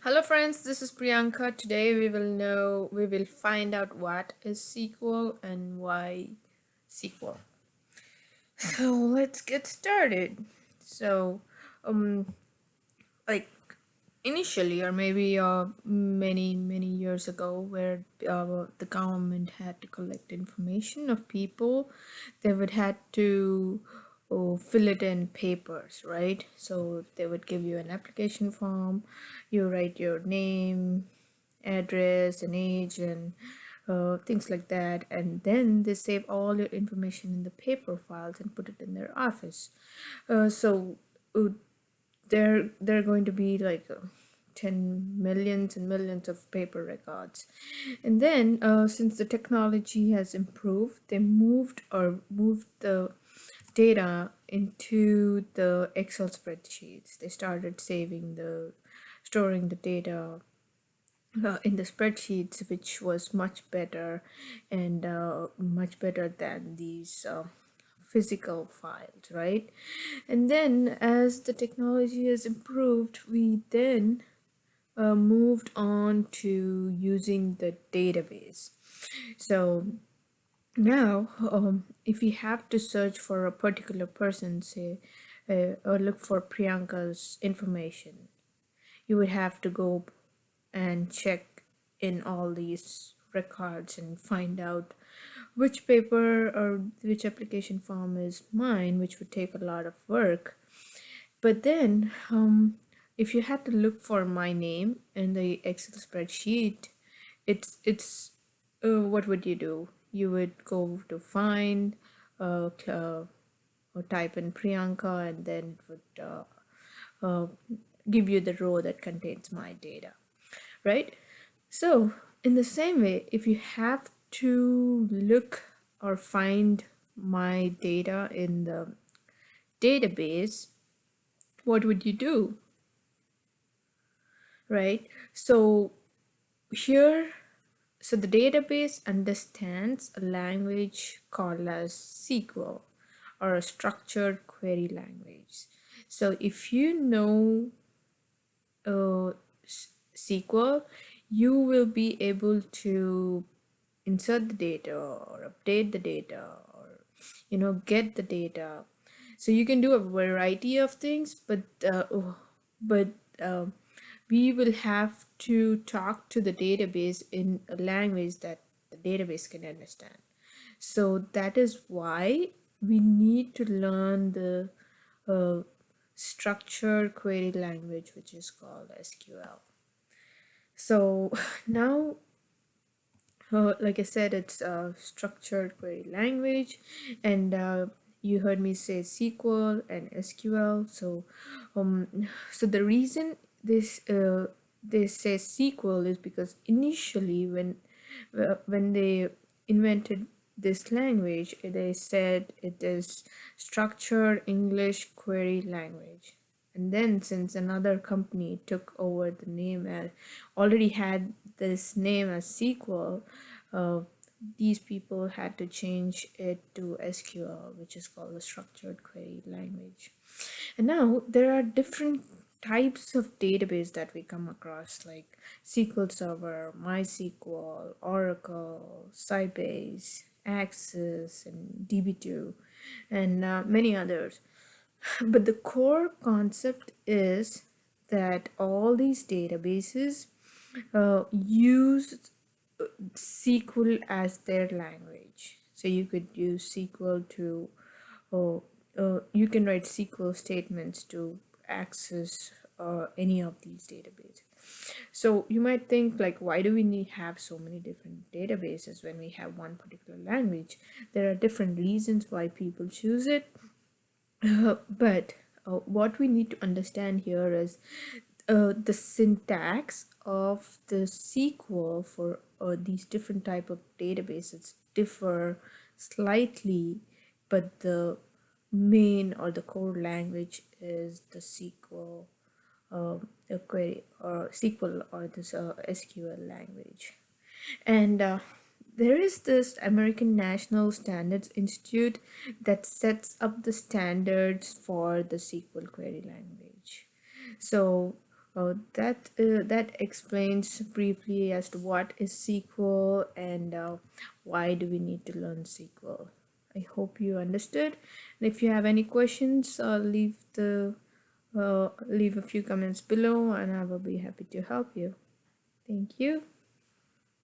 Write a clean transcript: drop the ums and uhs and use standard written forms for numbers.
Hello friends, this is Priyanka. Today we will find out what is SQL and why SQL. So let's get started. So um like initially or maybe many years ago where the government had to collect information of people, they would had to fill it in papers, right? So they would give you an application form, you write your name, address and age and things like that, and then they save all your information in the paper files and put it in their office. So uh, they're going to be like 10 millions and millions of paper records. And then since the technology has improved, they moved the data into the Excel spreadsheets. They started storing the data in the spreadsheets, which was much better and much better than these physical files, right? And then as the technology has improved, we then moved on to using the database. So now, if you have to search for a particular person, say, or look for Priyanka's information, you would have to go and check in all these records and find out which paper or which application form is mine, which would take a lot of work. But then, if you had to look for my name in the Excel spreadsheet, it's what would you do? You would go to find, or type in Priyanka, and then it would uh, give you the row that contains my data, right? So, in the same way, if you have to look or find my data in the database, what would you do, right? So, here, so the database understands a language called as SQL, or a structured query language. So, if you know uh, SQL, you will be able to insert the data or update the data or get the data. So you can do a variety of things, but uh, we will have to talk to the database in a language that the database can understand. So that is why we need to learn the uh, structured query language, which is called SQL. So now, like I said, it's a structured query language, and you heard me say SQL and SQL. So the reason they say SQL is because initially when they invented this language, they said it is structured English query language. And then since another company took over the name and already had this name as SQL, uh, these people had to change it to SQL, which is called the structured query language. And now there are different types of database that we come across, like SQL Server, MySQL, Oracle, Sybase, Access, and DB2, and many others. But the core concept is that all these databases use SQL as their language. So you could use SQL to, or you can write SQL statements to access any of these databases. So you might think like, why do we need have so many different databases when we have one particular language? There are different reasons why people choose it, but what we need to understand here is the syntax of the SQL for these different type of databases differ slightly, but the main or the core language is the SQL query or SQL or this SQL language. And there is this American National Standards Institute that sets up the standards for the SQL query language. So That explains briefly as to what is SQL and why do we need to learn SQL. I hope you understood. And if you have any questions, leave a few comments below, and I will be happy to help you. Thank you.